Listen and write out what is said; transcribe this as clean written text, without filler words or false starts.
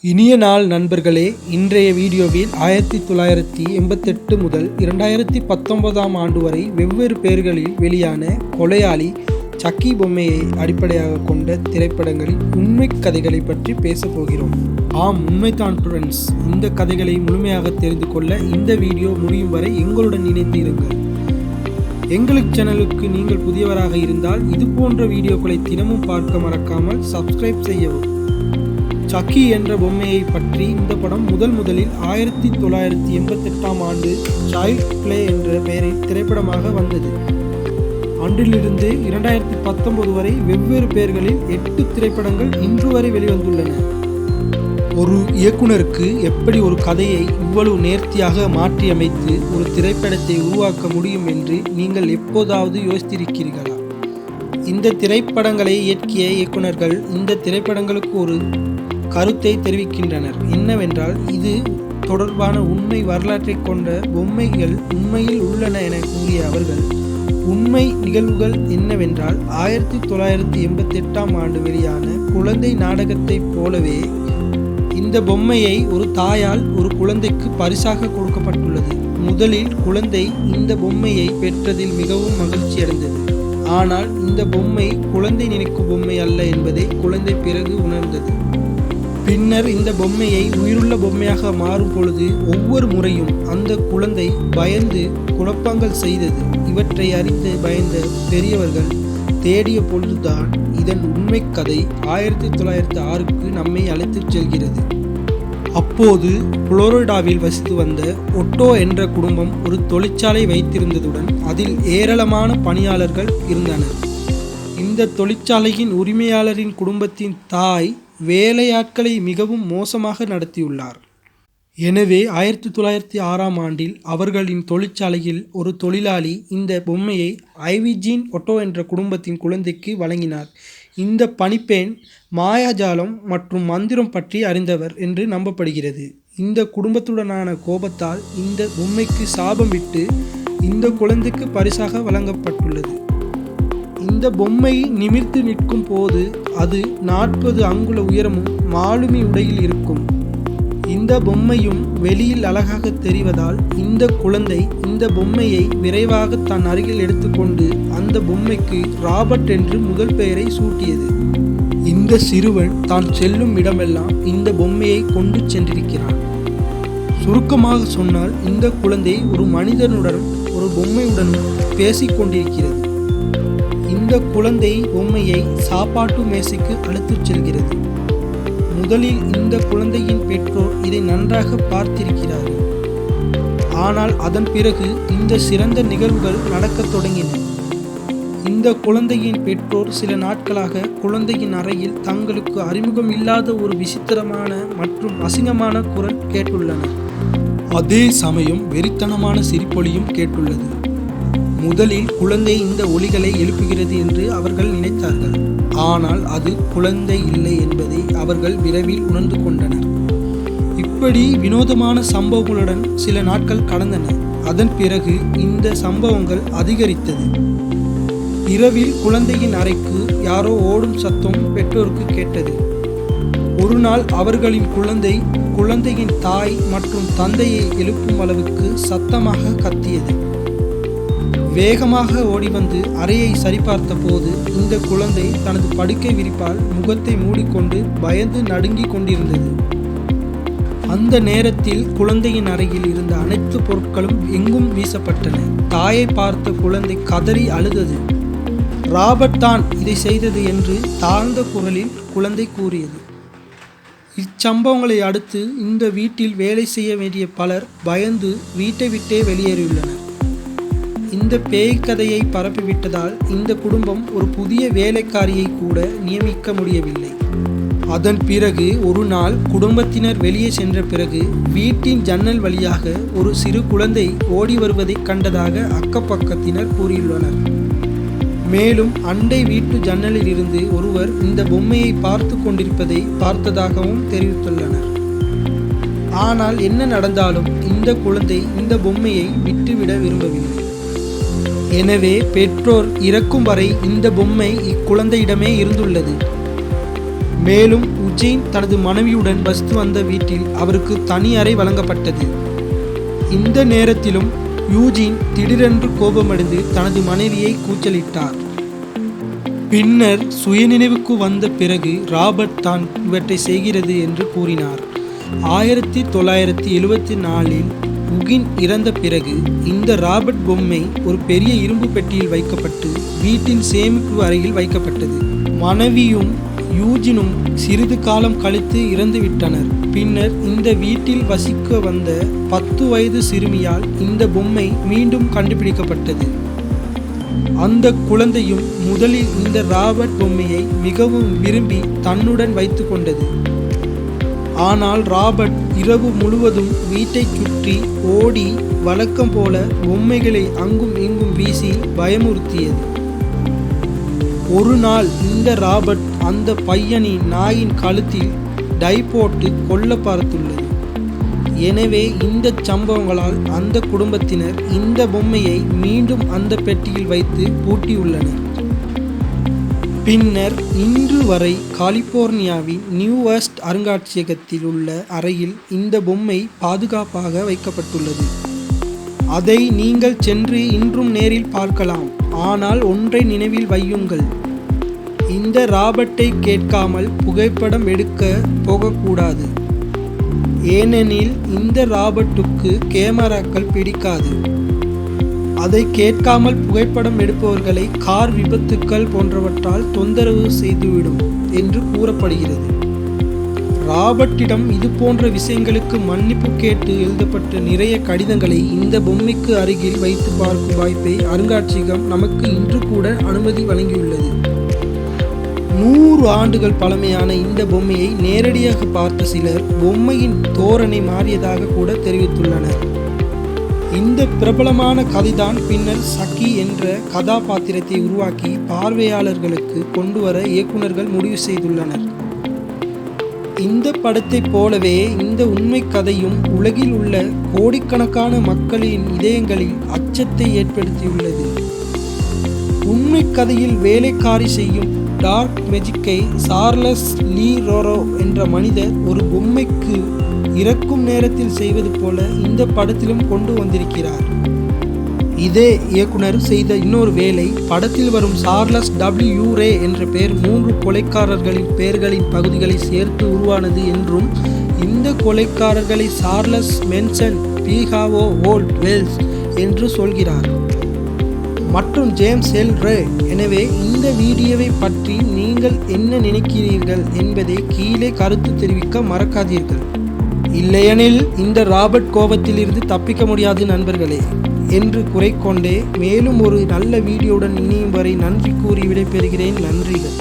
இனிய நாள் நண்பர்களே, இன்றைய வீடியோவில் 1988 முதல் 2019 ஆண்டு வரை வெவ்வேறு பெயர்களில் வெளியான கொலையாளி சக்கி பொம்மையை அடிப்படையாக கொண்ட திரைப்படங்களின் உண்மை கதைகளை பற்றி பேசப் போகிறோம். ஆம், உண்மைதான் ஃப்ரெண்ட்ஸ். இந்த கதைகளை முழுமையாக தெரிந்து கொள்ள இந்த வீடியோ முடியும் வரை எங்களுடன் இணைந்து இருங்கள். எங்களுக்கு சேனலுக்கு நீங்கள் புதியவராக இருந்தால் இது போன்ற வீடியோக்களை தினமும் பார்க்க மறக்காமல் சப்ஸ்கிரைப் செய்யவும். சக்கி என்ற பொம்மையை பற்றி இந்த படம் முதலில் 1988 ஆண்டு சைல்ட் பிளே என்ற பெயரில் திரைப்படமாக வந்தது. அன்றிலிருந்து 2019 வரை வெவ்வேறு பெயர்களில் 8 திரைப்படங்கள் இன்று வரை வெளிவந்துள்ளன. ஒரு இயக்குனருக்கு எப்படி ஒரு கதையை இவ்வளவு நேர்த்தியாக மாற்றியமைத்து ஒரு திரைப்படத்தை உருவாக்க முடியும் என்று நீங்கள் எப்போதாவது யோசித்திருக்கிறீர்களா? இந்த திரைப்படங்களை இயக்கிய இயக்குனர்கள் இந்த திரைப்படங்களுக்கு ஒரு கருத்தை தெரிவிக்கின்றனர். என்னவென்றால், இது தொடர்பான உண்மை வரலாற்றை கொண்ட பொம்மைகள் உண்மையில் உள்ளன என கூறிய அவர்கள், உண்மை நிகழ்வுகள் என்னவென்றால் 1988 ஆண்டு வெளியான குழந்தை நாடகத்தைப் போலவே இந்த பொம்மையை ஒரு தாயால் ஒரு குழந்தைக்கு பரிசாக கொடுக்கப்பட்டுள்ளது. முதலில் குழந்தை இந்த பொம்மையை பெற்றதில் மிகவும் மகிழ்ச்சி அடைந்தது. ஆனால் இந்த பொம்மை குழந்தை நினைக்கும் பொம்மை அல்ல என்பதை குழந்தை பிறகு உணர்ந்தது. பின்னர் இந்த பொம்மையை உயிருள்ள பொம்மையாக மாறும் பொழுது ஒவ்வொரு முறையும் அந்த குழந்தை பயந்து குழப்பங்கள் செய்தது. இவற்றை அறிந்து பயந்த பெரியவர்கள் தேடிய பொழுதுதான் இதன் உண்மை கதை 1906க்கு நம்மை அழைத்துச் செல்கிறது. அப்போது புளோரிடாவில் வசித்து வந்த ஒட்டோ என்ற குடும்பம் ஒரு தொழிற்சாலை வைத்திருந்ததுடன் அதில் ஏராளமான பணியாளர்கள் இருந்தனர். இந்த தொழிற்சாலையின் உரிமையாளரின் குடும்பத்தின் தாய் வேலையாட்களை மிகவும் மோசமாக நடத்தியுள்ளார். எனவே 1906 ஆண்டில் அவர்களின் தொழிற்சாலையில் ஒரு தொழிலாளி இந்த பொம்மையை ஐவிஜீன் ஒட்டோ என்ற குடும்பத்தின் குழந்தைக்கு வழங்கினார். இந்த பணிப்பெண் மாயாஜாலம் மற்றும் மந்திரம் பற்றி அறிந்தவர் என்று நம்பப்படுகிறது. இந்த குடும்பத்துடனான கோபத்தால் இந்த பொம்மைக்கு சாபம் விட்டு இந்த குழந்தைக்கு பரிசாக வழங்கப்பட்டுள்ளது. இந்த பொம்மை நிமிர்ந்து நிற்கும் போது அது 40 அங்குல உயரமும் மாலுமி உடையில் இருக்கும். இந்த பொம்மையும் வெளியில் அழகாக தெரிவதால் இந்த குழந்தை இந்த பொம்மையை விரைவாக தன் அருகில் எடுத்துக்கொண்டு அந்த பொம்மைக்கு ராபர்ட் என்று முதல் பெயரை சூட்டியது. இந்த சிறுவன் தான் செல்லும் இடமெல்லாம் இந்த பொம்மையை கொண்டு சென்றிருக்கிறான். சுருக்கமாக சொன்னால், இந்த குழந்தை ஒரு மனிதனுடன் ஒரு பொம்மையுடனும் பேசிக்கொண்டிருக்கிறது. இந்த குழந்தை பொம்மையை சாப்பாட்டு மேசைக்கு அழைத்துச் செல்கிறது. முதலில் இந்த குழந்தையின் பெற்றோர் இதை நன்றாக பார்த்திருக்கிறார்கள். ஆனால் அதன் பிறகு இந்த சிறந்த நிகழ்வுகள் நடக்கத் தொடங்கின. இந்த குழந்தையின் பெற்றோர் சில நாட்களாக குழந்தையின் அறையில் தங்களுக்கு அறிமுகம் இல்லாத ஒரு விசித்திரமான மற்றும் அசிங்கமான குரல் கேட்டுள்ளனர். அதே சமயம் வெறித்தனமான சிரிப்பொலியும் கேட்டுள்ளது. முதலில் குழந்தை இந்த ஒலிகளை எழுப்புகிறது என்று அவர்கள் நினைத்தார்கள். ஆனால் அது குழந்தை இல்லை என்பதை அவர்கள் விரைவில் உணர்ந்து கொண்டனர். இப்படி வினோதமான சம்பவங்களுடன் சில நாட்கள் கடந்தன. அதன் பிறகு இந்த சம்பவங்கள் அதிகரித்தது. இரவில் குழந்தையின் அறைக்கு யாரோ ஓடும் சத்தம் பெற்றோருக்கு கேட்டது. ஒரு நாள் அவர்களின் குழந்தையின் தாய் மற்றும் தந்தையை எழுப்பும் அளவுக்கு சத்தமாக கத்தியது. வேகமாக ஓடி வந்து அறையை சரிபார்த்த போது இந்த குழந்தை தனது படுக்கை விரிப்பால் முகத்தை மூடிக்கொண்டு பயந்து நடுங்கிக் கொண்டிருந்தது. அந்த நேரத்தில் குழந்தையின் அறையில் இருந்த அனைத்து பொருட்களும் எங்கும் வீசப்பட்டன. தாயை பார்த்த குழந்தை கதறி அழுதது. ராபர்ட் தான் இதை செய்தது என்று தாழ்ந்த குரலில் குழந்தை கூறியது. இச்சம்பவங்களை அடுத்து இந்த வீட்டில் வேலை செய்ய வேண்டிய பலர் பயந்து வீட்டை விட்டே வெளியேறியுள்ளனர். இந்த பேய் கதையை பரப்பிவிட்டதால் இந்த குடும்பம் ஒரு புதிய வேலைக்காரியை கூட நியமிக்க முடியவில்லை. அதன் பிறகு ஒரு நாள் குடும்பத்தினர் வெளியே சென்ற பிறகு வீட்டின் ஜன்னல் வழியாக ஒரு சிறு குழந்தை ஓடி வருவதை கண்டதாக அக்கப்பக்கத்தினர் கூறியுள்ளனர். மேலும் அண்டை வீட்டு ஜன்னலில் இருந்து ஒருவர் இந்த பொம்மையை பார்த்து கொண்டிருப்பதை பார்த்ததாகவும் தெரிவித்துள்ளனர். ஆனால் என்ன நடந்தாலும் இந்த குழந்தை இந்த பொம்மையை விட்டுவிட விரும்பவில்லை. எனவே பெற்றோர் இறக்கும் வரை இந்த பொம்மை இக்குழந்தையிடமே இருந்துள்ளது. மேலும் யூஜின் தனது மனைவியுடன் வசித்து வந்த வீட்டில் அவருக்கு தனி அறை வழங்கப்பட்டது. இந்த நேரத்திலும் யூஜின் திடீரென்று கோபமடைந்து தனது மனைவியை கூச்சலிட்டார். பின்னர் சுயநினைவுக்கு வந்த பிறகு ராபர்ட் தான் இவற்றை செய்கிறது என்று கூறினார். 1974இல் உகின் இறந்த பிறகு இந்த ராபர்ட் பொம்மை ஒரு பெரிய இரும்பு பெட்டியில் வைக்கப்பட்டு வீட்டின் சேமிப்பு அறையில் வைக்கப்பட்டது. மனைவியும் யூஜினும் சிறிது காலம் கழித்து இறந்துவிட்டனர். பின்னர் இந்த வீட்டில் வசிக்க வந்த 10 வயது சிறுமியால் இந்த பொம்மை மீண்டும் கண்டுபிடிக்கப்பட்டது. அந்த குழந்தையும் முதலில் இந்த ராபர்ட் பொம்மையை மிகவும் விரும்பி தன்னுடன் வைத்து கொண்டது. ஆனால் ராபர்ட் இரவு முழுவதும் வீட்டை சுற்றி ஓடி வழக்கம் போல பொம்மைகளை அங்கும் இங்கும் வீசி பயமுறுத்தியது. ஒரு நாள் இந்த ராபர்ட் அந்த பையனின் நாயின் கழுத்தில் டை போட்டு கொல்ல பார்த்துள்ளது. எனவே இந்த சம்பவங்களால் அந்த குடும்பத்தினர் இந்த பொம்மையை மீண்டும் அந்த பெட்டியில் வைத்து பூட்டியுள்ளனர். பின்னர் இன்று வரை கலிபோர்னியாவின் நியூ வெஸ்ட் அருங்காட்சியகத்தில் உள்ள அறையில் இந்த பொம்மை பாதுகாப்பாக வைக்கப்பட்டுள்ளது. அதை நீங்கள் சென்று இன்றும் நேரில் பார்க்கலாம். ஆனால் ஒன்றை நினைவில் வையுங்கள், இந்த ராபர்ட்டை கேட்காமல் புகைப்படம் எடுக்க போகக்கூடாது. ஏனெனில் இந்த ராபர்ட்டுக்கு கேமராக்கள் பிடிக்காது. அதை கேட்காமல் புகைப்படம் எடுப்பவர்களை கார் விபத்துக்கள் போன்றவற்றால் தொந்தரவு செய்துவிடும் என்று கூறப்படுகிறது. ராபர்ட்டிடம் இது போன்ற விஷயங்களுக்கு மன்னிப்பு கேட்டு எழுதப்பட்ட நிறைய கடிதங்களை இந்த பொம்மைக்கு அருகில் வைத்து பார்க்கும் வாய்ப்பை அருங்காட்சியகம் நமக்கு இன்று கூட அனுமதி வழங்கியுள்ளது. 100 ஆண்டுகள் பழமையான இந்த பொம்மையை நேரடியாக பார்த்த சிலர் பொம்மையின் தோரணை மாறியதாக கூட தெரிவித்துள்ளனர். இந்த பிரபலமான கதைதான் பின்னர் சக்கி என்ற கதாபாத்திரத்தை உருவாக்கி பார்வையாளர்களுக்கு கொண்டு வர இயக்குநர்கள் முடிவு செய்துள்ளனர். இந்த படத்தை போலவே இந்த உண்மை கதையும் உலகில் உள்ள கோடிக்கணக்கான மக்களின் இதயங்களில் அச்சத்தை ஏற்படுத்தியுள்ளது. உண்மை கதையில் வேலைக்காரி செய்யும் டார்க் மேஜிக்கை சார்லஸ் லீ ரோரோ என்ற மனிதர் ஒரு பொம்மைக்கு இறக்கும் நேரத்தில் செய்வது போல இந்த படத்திலும் கொண்டு வந்திருக்கிறார். இதே இயக்குனர் செய்த இன்னொரு வேலை படத்தில் வரும் சார்லஸ் டபிள்யூ ரே என்ற பெயர் 3 கொலைக்காரர்களின் பெயர்களின் பகுதிகளை சேர்த்து உருவானது என்றும் இந்த கொலைக்காரர்களை சார்லஸ் மென்சன், பீகாவோ ஓல்ட் வெல்ஸ் என்று சொல்கிறார் மற்றும் ஜேம்ஸ் எல் ரே. எனவே இந்த வீடியோவை பற்றி நீங்கள் என்ன நினைக்கிறீர்கள் என்பதை கீழே கருத்து தெரிவிக்க மறக்காதீர்கள். இல்லையெனில் இந்த ராபர்ட் கோபத்தில் இருந்து தப்பிக்க முடியாது நண்பர்களே என்று குறைக்கொண்டே மேலும் ஒரு நல்ல வீடியோவுடன் இணையும் வரை நன்றி கூறி விடைபெறுகிறேன். நன்றிகள்.